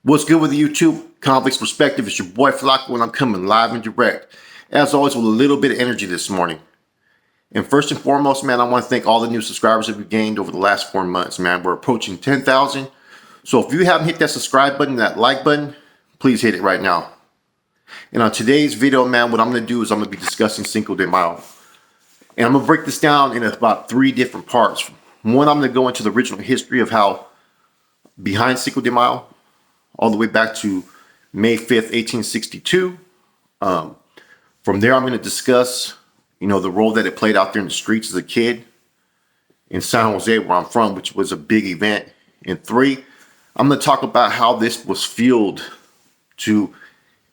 What's good with the YouTube? Convicts Perspective. It's your boy Flacco, and I'm coming live and direct, as always, with a little bit of energy this morning. And first and foremost, man, I want to thank all the new subscribers that we've gained over the last 4 months, man. We're approaching 10,000. So if you haven't hit that subscribe button, that like button, please hit it right now. And on today's video, man, what I'm going to do is I'm going to be discussing Cinco de Mayo. And I'm going to break this down in about 3 different parts. One, I'm going to go into the original history of how behind Cinco de Mayo, all the way back to May 5th, 1862. From there, I'm going to discuss, the role that it played out there in the streets as a kid in San Jose, where I'm from, which was a big event. And 3, I'm going to talk about how this was fueled to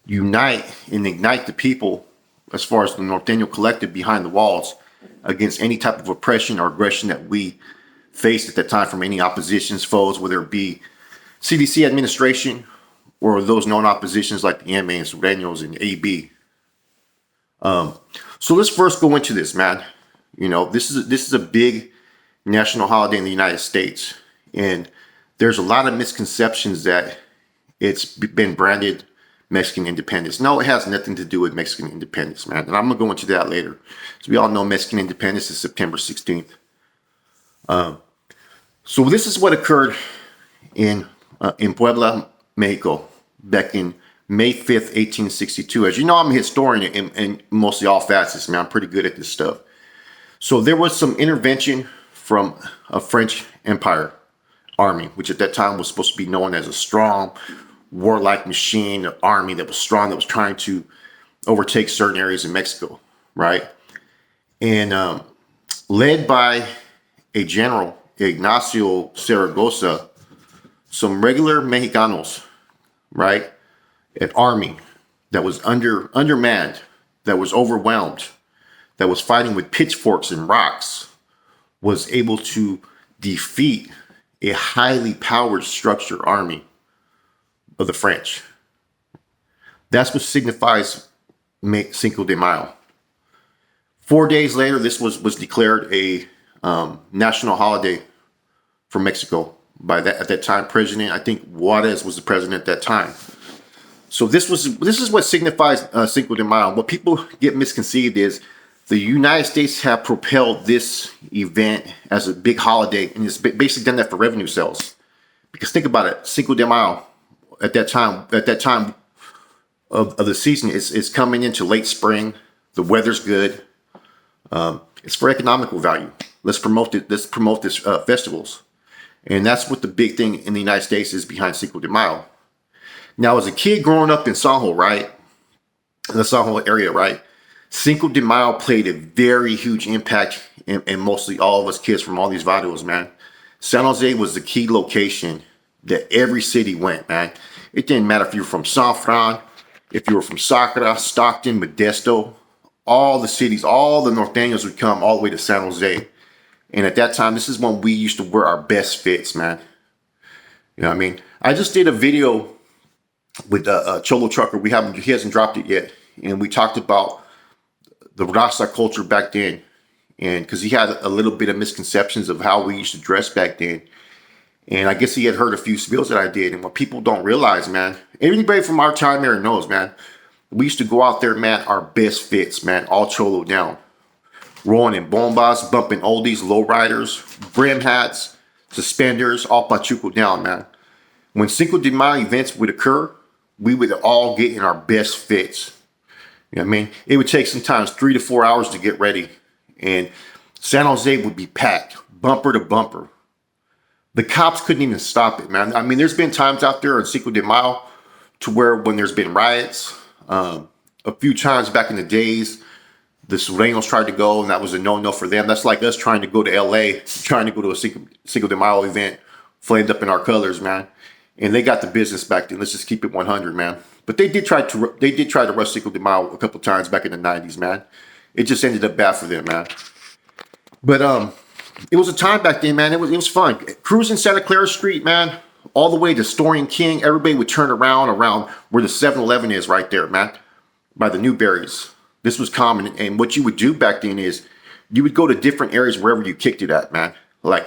unite and ignite the people as far as the Norteño collective behind the walls against any type of oppression or aggression that we faced at that time from any oppositions, foes, whether it be CDC administration or those known oppositions like the MA and Nortenos and AB. So let's first go into this, man. This is a big national holiday in the United States, and there's a lot of misconceptions that it's been branded Mexican independence. No, it has nothing to do with Mexican independence, man. And I'm gonna go into that later. So we all know Mexican independence is September 16th. So this is what occurred in Puebla, Mexico, back in May 5th, 1862. As you know, I'm a historian in mostly all facets, man. I'm pretty good at this stuff. So there was some intervention from a French Empire army, which at that time was supposed to be known as a strong, warlike machine, an army that was strong, that was trying to overtake certain areas in Mexico, right? And led by a general, Ignacio Zaragoza, some regular Mexicanos, right? An army that was undermanned, that was overwhelmed, that was fighting with pitchforks and rocks, was able to defeat a highly powered structured army of the French. That's what signifies Cinco de Mayo. 4 days later, this was declared a national holiday for Mexico by at that time president. I think Juarez was the president at that time. So this is what signifies Cinco de Mayo. What people get misconceived is the United States have propelled this event as a big holiday, and it's basically done that for revenue sales. Because think about it, Cinco de Mayo at that time of the season is coming into late spring. The weather's good. It's for economical value. Let's promote it. Let's promote this festivals, and that's what the big thing in the United States is behind Cinco de Mayo. Now, as a kid growing up in Sanjo, right, in the Sanjo area, right, Cinco de Mayo played a very huge impact in mostly all of us kids from all these barrios, man. San Jose was the key location that every city went, man. It didn't matter if you were from San Fran, if you were from Sacra, Stockton, Modesto, all the cities, all the Norteños would come all the way to San Jose. And at that time, this is when we used to wear our best fits, man. You know what I mean? I just did a video with Cholo Trucker. He hasn't dropped it yet. And we talked about the Raza culture back then. And because he had a little bit of misconceptions of how we used to dress back then. And I guess he had heard a few spills that I did. And what people don't realize, man, anybody from our time there knows, man, we used to go out there, man, our best fits, man, all cholo down. Rolling in bombas, bumping oldies, lowriders, brim hats, suspenders, all pachuco down, man. When Cinco de Mayo events would occur, we would all get in our best fits. You know what I mean? It would take sometimes 3 to 4 hours to get ready. And San Jose would be packed, bumper to bumper. The cops couldn't even stop it, man. I mean, there's been times out there on Cinco de Mayo to where when there's been riots, a few times back in the days, the Nortenos tried to go, and that was a no-no for them. That's like us trying to go to LA, trying to go to a Cinco de Mayo event, flamed up in our colors, man. And they got the business back then. Let's just keep it 100, man. But they did try to rush Cinco de Mayo a couple times back in the 90s, man. It just ended up bad for them, man. But it was a time back then, man. It was fun. Cruising Santa Clara Street, man, all the way to Story and King. Everybody would turn around where the 7-Eleven is right there, man, by the Newberries. This was common. And what you would do back then is you would go to different areas wherever you kicked it at, man. Like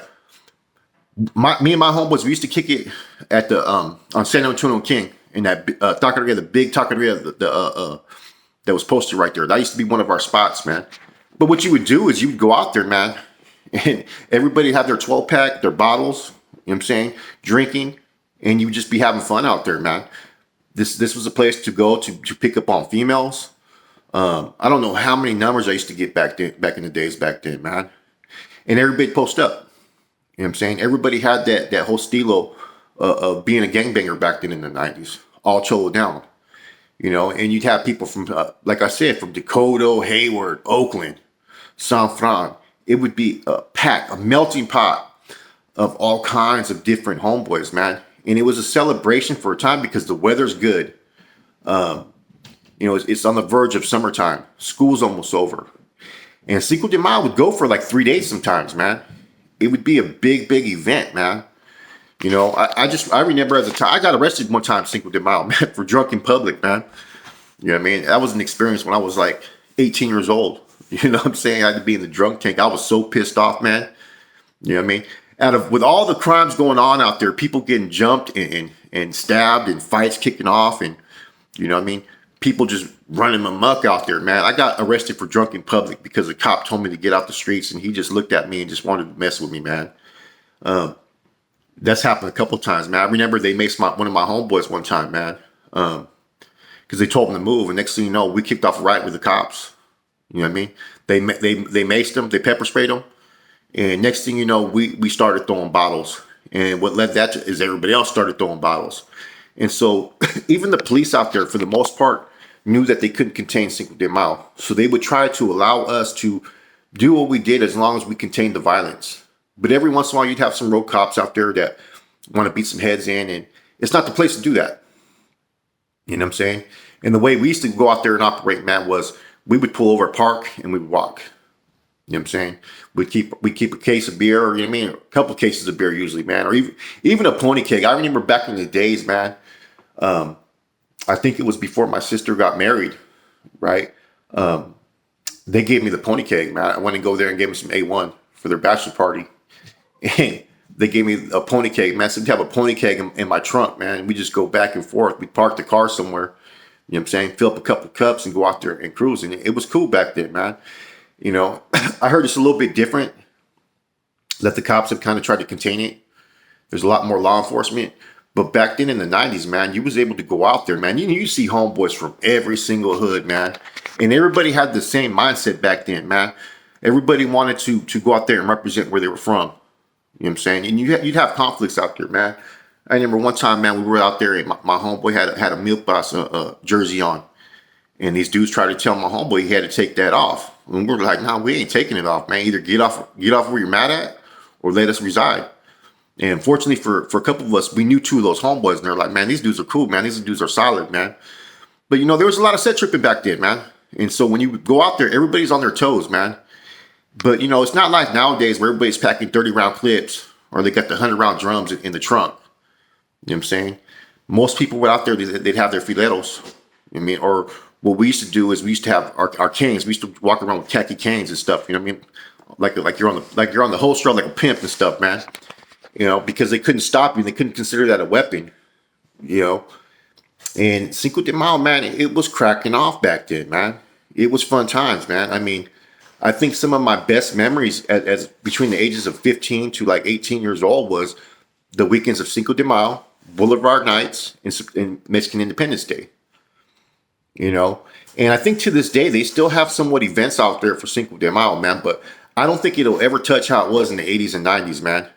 Me and my homeboys, we used to kick it at the on San Antonio King in that taqueria, the big taqueria, that was posted right there. That used to be one of our spots, man. But what you would do is you would go out there, man, and everybody had their 12 pack, their bottles, you know what I'm saying, drinking, and you would just be having fun out there, man. This was a place to go to pick up on females. I don't know how many numbers I used to get back in the days back then, man. And everybody post up. You know what I'm saying? Everybody had that whole stilo of being a gangbanger back then in the 90s, all cholo down. You know, and you'd have people from, like I said, from Dakota, Hayward, Oakland, San Fran. It would be a pack, a melting pot of all kinds of different homeboys, man. And it was a celebration for a time because the weather's good. You know, it's on the verge of summertime. School's almost over. And Cinco de Mayo would go for like 3 days sometimes, man. It would be a big event, man. You know, I remember as a time, I got arrested one time, Cinco de Mayo, man, for drunk in public, man. You know what I mean? That was an experience when I was like 18 years old. You know what I'm saying? I had to be in the drunk tank. I was so pissed off, man. You know what I mean? With all the crimes going on out there, people getting jumped and stabbed and fights kicking off and, you know what I mean? People just running amok out there, man. I got arrested for drunk in public because a cop told me to get out the streets and he just looked at me and just wanted to mess with me, man. That's happened a couple of times, man. I remember they maced one of my homeboys one time, man, because they told him to move. And next thing you know, we kicked off right with the cops. You know what I mean? They maced him, they pepper sprayed him, and next thing you know, we started throwing bottles. And what led that to is everybody else started throwing bottles. And so even the police out there, for the most part, knew that they couldn't contain Cinco de Mayo. So they would try to allow us to do what we did as long as we contained the violence. But every once in a while, you'd have some road cops out there that want to beat some heads in, and it's not the place to do that. You know what I'm saying? And the way we used to go out there and operate, man, was we would pull over a park and we would walk. You know what I'm saying? We'd keep a case of beer, or, you know what I mean, a couple of cases of beer usually, man, or even a pony keg. I remember back in the days, man. I think it was before my sister got married, right? They gave me the pony keg, man. I went and go there and gave them some A1 for their bachelor party. And they gave me a pony keg, man. So we'd have a pony keg in my trunk, man. And we just go back and forth. We'd park the car somewhere, you know what I'm saying? Fill up a couple of cups and go out there and cruise. And it was cool back then, man. You know, I heard it's a little bit different, that the cops have kind of tried to contain it. There's a lot more law enforcement. But back then in the 90s, man, you was able to go out there, man. You see homeboys from every single hood, man. And everybody had the same mindset back then, man. Everybody wanted to go out there and represent where they were from. You know what I'm saying? And you'd have conflicts out there, man. I remember one time, man, we were out there and my homeboy had a milk boss jersey on. And these dudes tried to tell my homeboy he had to take that off. And we were like, nah, we ain't taking it off, man. Either get off where you're mad at or let us reside. And fortunately for a couple of us, we knew two of those homeboys. And they're like, man, these dudes are cool, man. These dudes are solid, man. But, you know, there was a lot of set tripping back then, man. And so when you go out there, everybody's on their toes, man. But, you know, it's not like nowadays where everybody's packing 30-round clips or they got the 100-round drums in the trunk. You know what I'm saying? Most people were out there, they'd have their fileros. I mean, or what we used to do is we used to have our canes. We used to walk around with khaki canes and stuff. You know what I mean? Like you're on the holster like a pimp and stuff, man. You know, because they couldn't stop you. They couldn't consider that a weapon. You know, and Cinco de Mayo, man, it was cracking off back then, man. It was fun times, man. I mean, I think some of my best memories as between the ages of 15 to like 18 years old was the weekends of Cinco de Mayo, Boulevard Nights, and Mexican Independence Day. You know, and I think to this day they still have somewhat events out there for Cinco de Mayo, man. But I don't think it'll ever touch how it was in the 80s and 90s, man.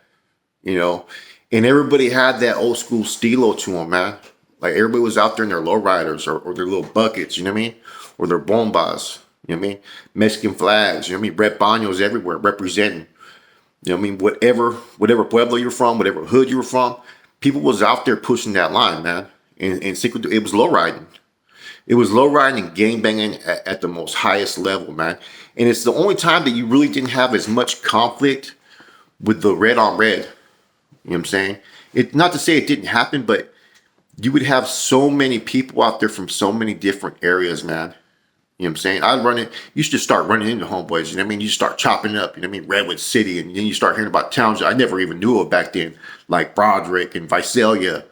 You know, and everybody had that old school stilo to them, man. Like everybody was out there in their lowriders or their little buckets, you know what I mean? Or their bombas, you know what I mean? Mexican flags, you know what I mean? Red baños everywhere representing, you know what I mean? Whatever pueblo you're from, whatever hood you were from, people was out there pushing that line, man. And it was low riding. It was low riding and gang banging at the most highest level, man. And it's the only time that you really didn't have as much conflict with the red on red. You know what I'm saying? Not to say it didn't happen, but you would have so many people out there from so many different areas, man. You know what I'm saying? I'd run it. You should just start running into homeboys. You know what I mean? You start chopping up. You know what I mean? Redwood City, and then you start hearing about towns I never even knew of back then, like Broderick and Visalia,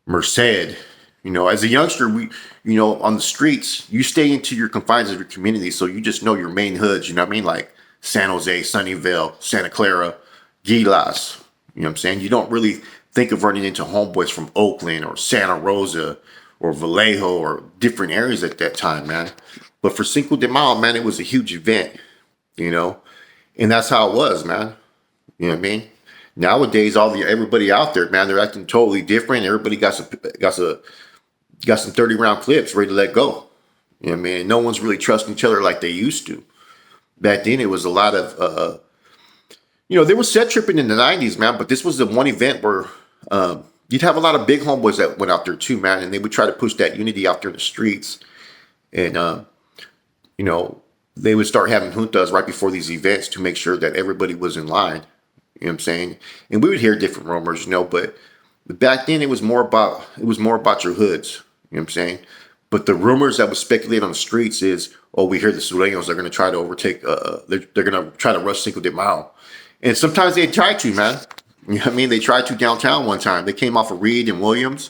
Merced. You know, as a youngster, on the streets, you stay into your confines of your community, so you just know your main hoods. You know what I mean? Like San Jose, Sunnyvale, Santa Clara, Gilas. You know what I'm saying? You don't really think of running into homeboys from Oakland or Santa Rosa or Vallejo or different areas at that time, man. But for Cinco de Mayo, man, it was a huge event, you know, and that's how it was, man. You know what I mean? Nowadays, everybody out there, man, they're acting totally different. Everybody got some 30-round clips ready to let go. You know what I mean? No one's really trusting each other like they used to. Back then, it was a lot of, there was set tripping in the 90s, man, but this was the one event where you'd have a lot of big homeboys that went out there too, man, and they would try to push that unity out there in the streets. And, they would start having juntas right before these events to make sure that everybody was in line. You know what I'm saying? And we would hear different rumors, but back then it was more about your hoods. You know what I'm saying? But the rumors that was speculated on the streets is, we hear the Sureños are going to try to overtake, they're going to try to rush Cinco de Mayo. And sometimes they tried to, man. You know what I mean? They tried to downtown one time. They came off of Reed and Williams.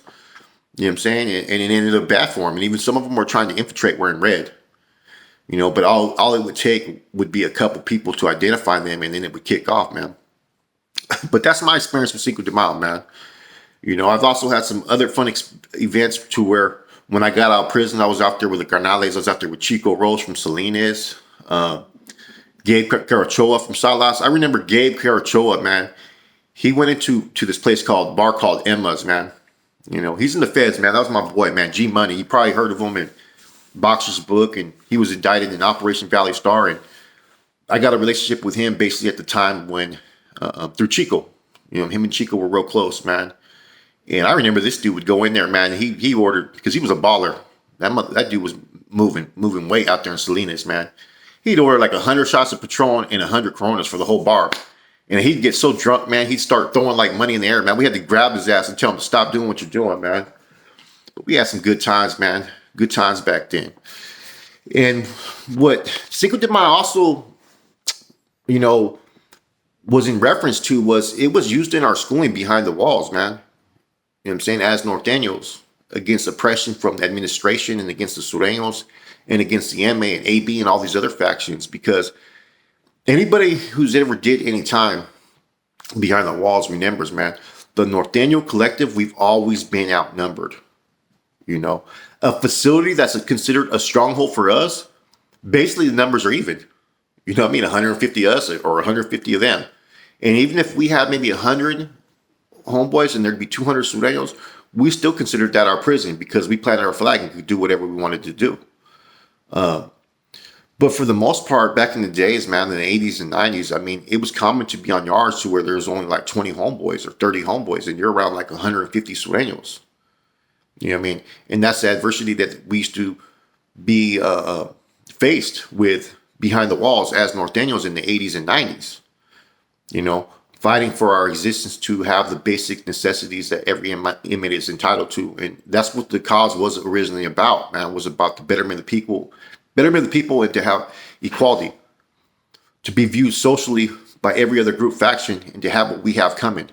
You know what I'm saying? And it ended up bad for them. And even some of them were trying to infiltrate wearing red. But all it would take would be a couple people to identify them, and then it would kick off, man. But that's my experience with Cinco de Mayo, man. I've also had some other fun events to where when I got out of prison, I was out there with the Carnales. I was out there with Chico Rose from Salinas, Gabe Carachoa from Salas. I remember Gabe Carachoa, man. He went into this bar called Emma's, man. He's in the feds, man. That was my boy, man. G Money. You probably heard of him in Boxer's book, and he was indicted in Operation Valley Star. And I got a relationship with him basically at the time when through Chico. Him and Chico were real close, man. And I remember this dude would go in there, man. He ordered, because he was a baller. That dude was moving weight out there in Salinas, man. He'd order like 100 shots of Patron and 100 Coronas for the whole bar. And he'd get so drunk, man, he'd start throwing like money in the air, man. We had to grab his ass and tell him to stop doing what you're doing, man. But we had some good times, man. Good times back then. And what Cinco de Mayo also, was in reference to was it was used in our schooling behind the walls, man. You know what I'm saying? As Nortenos, against oppression from the administration and against the Sureños and against the MA and AB and all these other factions. Because anybody who's ever did any time behind the walls remembers, man, the Norteño collective, we've always been outnumbered. A facility that's considered a stronghold for us, basically the numbers are even. You know what I mean? 150 us or 150 of them. And even if we have maybe 100 homeboys and there'd be 200 Sureños, we still considered that our prison because we planted our flag and could do whatever we wanted to do. But for the most part, back in the days, man, in the 80s and 90s, I mean, it was common to be on yards to where there's only like 20 homeboys or 30 homeboys, and you're around like 150 Sureños. You know what I mean? And that's the adversity that we used to be faced with behind the walls as Norteños in the 80s and 90s. Fighting for our existence to have the basic necessities that every inmate is entitled to. And that's what the cause was originally about, man. It was about the betterment of the people and to have equality, to be viewed socially by every other group faction and to have what we have coming.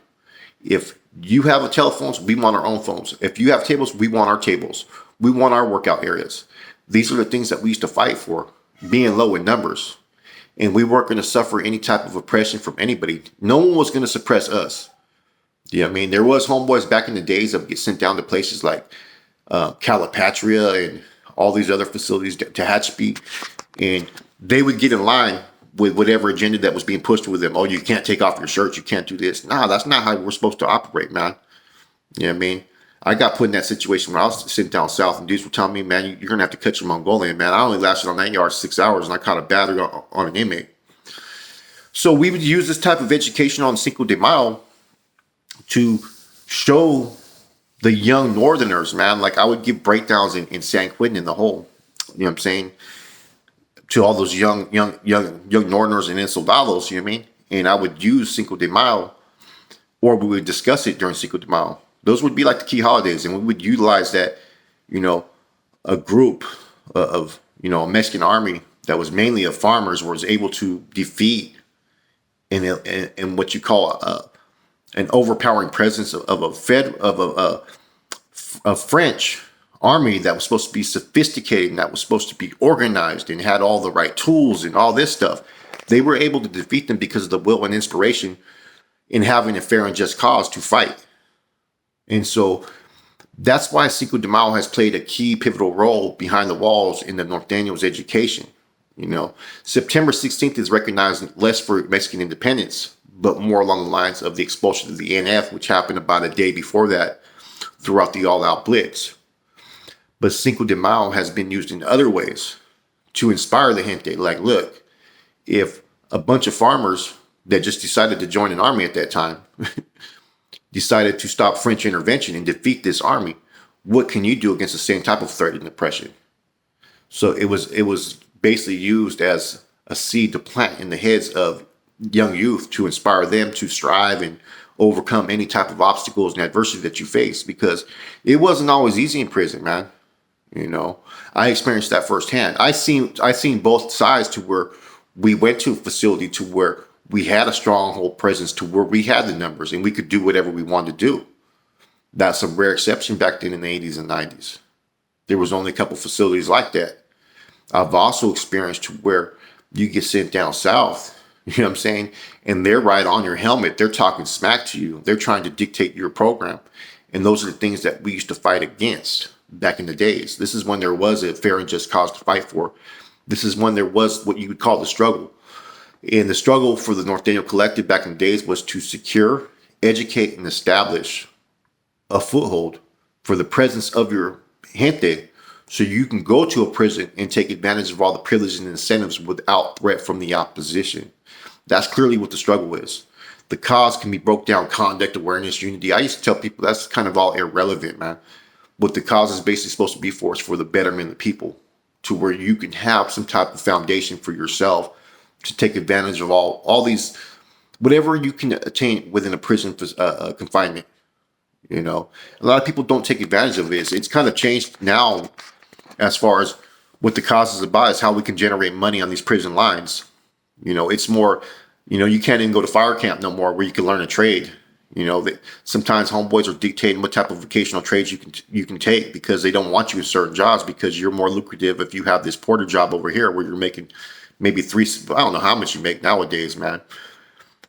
If you have a telephones, we want our own phones. If you have tables, we want our tables. We want our workout areas. These are the things that we used to fight for, being low in numbers. And we weren't going to suffer any type of oppression from anybody. No one was going to suppress us. You know what I mean? There was homeboys back in the days that would get sent down to places like Calipatria and all these other facilities, to Tehachapi, and they would get in line with whatever agenda that was being pushed with them. Oh, you can't take off your shirt. You can't do this. Nah, that's not how we're supposed to operate, man. You know what I mean? I got put in that situation when I was sitting down south, and dudes were telling me, man, you're going to have to cut your Mongolian, man. I only lasted on that yard 6 hours, and I caught a battery on an inmate. So we would use this type of education on Cinco de Mayo to show the young Northerners, man. Like I would give breakdowns in San Quentin in the whole, you know what I'm saying, to all those young Northerners and Soldados, you know what I mean? And I would use Cinco de Mayo, or we would discuss it during Cinco de Mayo. Those would be like the key holidays, and we would utilize that, a group of, a Mexican army that was mainly of farmers was able to defeat in what you call an overpowering presence of a French army that was supposed to be sophisticated and that was supposed to be organized and had all the right tools and all this stuff. They were able to defeat them because of the will and inspiration in having a fair and just cause to fight. And so that's why Cinco de Mayo has played a key pivotal role behind the walls in the Nortenos' education. September 16th is recognized less for Mexican independence, but more along the lines of the expulsion of the NF, which happened about a day before that throughout the all-out blitz. But Cinco de Mayo has been used in other ways to inspire the gente. Like, look, if a bunch of farmers that just decided to join an army at that time decided to stop French intervention and defeat this army, what can you do against the same type of threat and oppression? So it was basically used as a seed to plant in the heads of young youth to inspire them to strive and overcome any type of obstacles and adversity that you face, because it wasn't always easy in prison, man. I experienced that firsthand. I seen both sides, to where we went to a facility to where we had a stronghold presence, to where we had the numbers and we could do whatever we wanted to do. That's a rare exception back then in the 80s and 90s. There was only a couple facilities like that. I've also experienced to where you get sent down south, you know what I'm saying? And they're right on your helmet. They're talking smack to you. They're trying to dictate your program. And those are the things that we used to fight against back in the days. This is when there was a fair and just cause to fight for. This is when there was what you would call the struggle. And the struggle for the Norteño Collective back in the days was to secure, educate, and establish a foothold for the presence of your gente, so you can go to a prison and take advantage of all the privileges and incentives without threat from the opposition. That's clearly what the struggle is. The cause can be broke down: conduct, awareness, unity. I used to tell people that's kind of all irrelevant, man. What the cause is basically supposed to be for is for the betterment of the people, to where you can have some type of foundation for yourself to take advantage of all these, whatever you can attain within a prison confinement. A lot of people don't take advantage of this. It's kind of changed now as far as what the cause is about, is how we can generate money on these prison lines. It's more, you can't even go to fire camp no more where you can learn a trade. Sometimes homeboys are dictating what type of vocational trades you can take, because they don't want you in certain jobs, because you're more lucrative if you have this porter job over here where you're making maybe I don't know how much you make nowadays, man.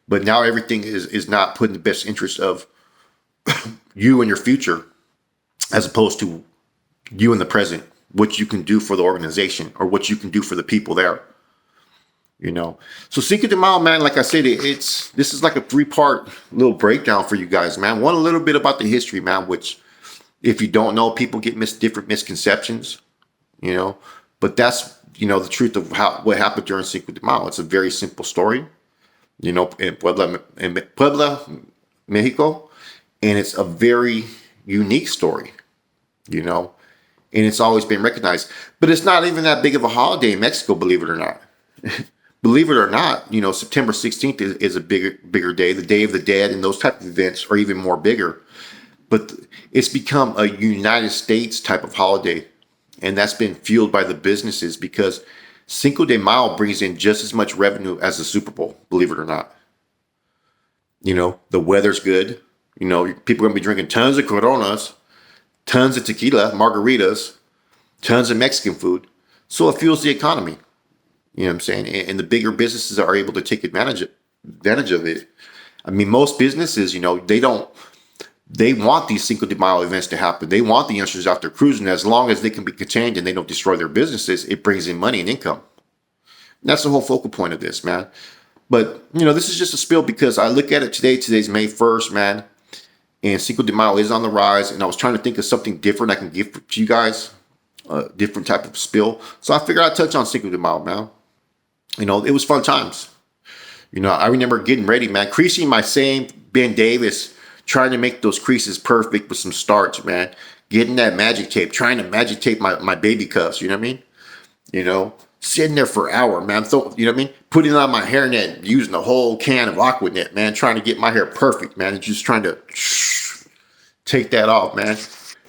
But now everything is not put in the best interest of you and your future, as opposed to you in the present, what you can do for the organization or what you can do for the people there. So Cinco de Mayo, man, like I said, this is like a 3-part little breakdown for you guys, man. One, a little bit about the history, man, which if you don't know, people get different misconceptions, but that's, the truth of what happened during Cinco de Mayo. It's a very simple story, in Puebla, Mexico, and it's a very unique story, and it's always been recognized. But it's not even that big of a holiday in Mexico, believe it or not. Believe it or not, September 16th is a bigger day. The Day of the Dead and those type of events are even more bigger. But it's become a United States type of holiday. And that's been fueled by the businesses, because Cinco de Mayo brings in just as much revenue as the Super Bowl, believe it or not. The weather's good. People are going to be drinking tons of Coronas, tons of tequila, margaritas, tons of Mexican food. So it fuels the economy. You know what I'm saying? And the bigger businesses are able to take advantage of it. I mean, most businesses, they want these Cinco de Mayo events to happen. They want the youngsters out there cruising. As long as they can be contained and they don't destroy their businesses, it brings in money and income. And that's the whole focal point of this, man. But, this is just a spill, because I look at it today. Today's May 1st, man. And Cinco de Mayo is on the rise. And I was trying to think of something different I can give to you guys. A different type of spill. So I figured I'd touch on Cinco de Mayo, man. It was fun times. I remember getting ready, man. Creasing my same Ben Davis, trying to make those creases perfect with some starch, man. Getting that magic tape, trying to magic tape my baby cuffs, you know what I mean? Sitting there for an hour, man. So, you know what I mean? Putting on my hairnet, using the whole can of Aquanet, man. Trying to get my hair perfect, man. And just trying to take that off, man.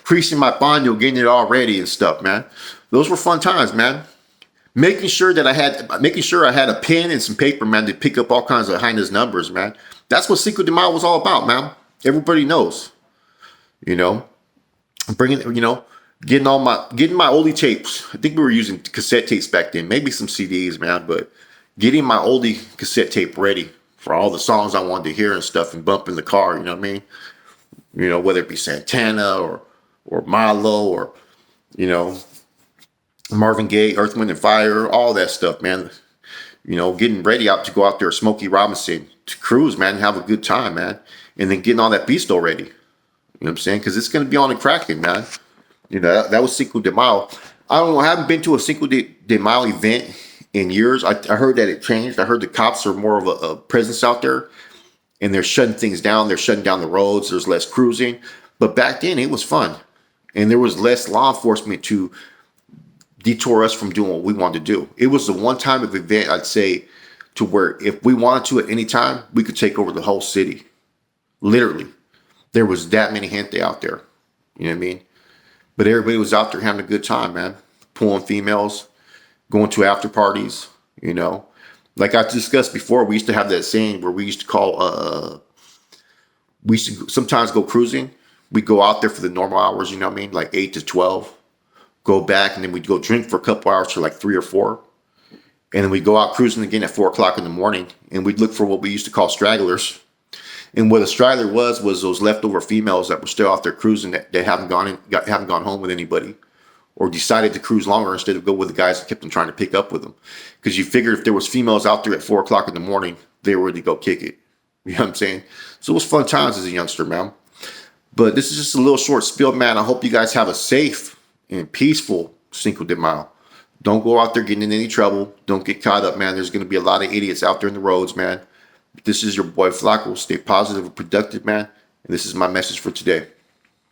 creasing my bando, getting it all ready and stuff, man. Those were fun times, man. Making sure I had a pen and some paper, man, to pick up all kinds of highness numbers, man. That's what Cinco de Mayo was all about, man. Everybody knows, you know, bringing, getting my oldie tapes. I think we were using cassette tapes back then, maybe some CDs, man, but getting my oldie cassette tape ready for all the songs I wanted to hear and stuff and bump in the car, you know what I mean? Whether it be Santana or Milo or, you know, Marvin Gaye, Earth, Wind, and Fire, all that stuff, man. Getting ready out to go out there, Smokey Robinson, to cruise, man, and have a good time, man. And then getting all that Beasto ready. You know what I'm saying? Because it's going to be on the cracking, man. That was Cinco de Mayo. I don't know. I haven't been to a Cinco de Mayo event in years. I heard that it changed. I heard the cops are more of a presence out there. And they're shutting things down. They're shutting down the roads. There's less cruising. But back then, it was fun. And there was less law enforcement to detour us from doing what we wanted to do. It was the one time of event, I'd say, to where if we wanted to at any time, we could take over the whole city. Literally. There was that many gente out there. You know what I mean? But everybody was out there having a good time, man. Pulling females, going to after parties, Like I discussed before, we used to have that saying where we used to call, we used to sometimes go cruising. We'd go out there for the normal hours, you know what I mean? Like 8 to 12. Go back, and then we'd go drink for a couple hours till like 3 or 4. And then we'd go out cruising again at 4 o'clock in the morning. And we'd look for what we used to call stragglers. And what a straggler was those leftover females that were still out there cruising that haven't gone home with anybody. Or decided to cruise longer instead of go with the guys that kept on trying to pick up with them. Because you figured if there was females out there at 4 o'clock in the morning, they were ready to go kick it. You know what I'm saying? So it was fun times as a youngster, man. But this is just a little short spiel, man. I hope you guys have a safe and peaceful Cinco de Mayo. Don't go out there getting in any trouble. Don't get caught up, man. There's going to be a lot of idiots out there in the roads, man. This is your boy Flacco. Stay positive and productive, man. And this is my message for today.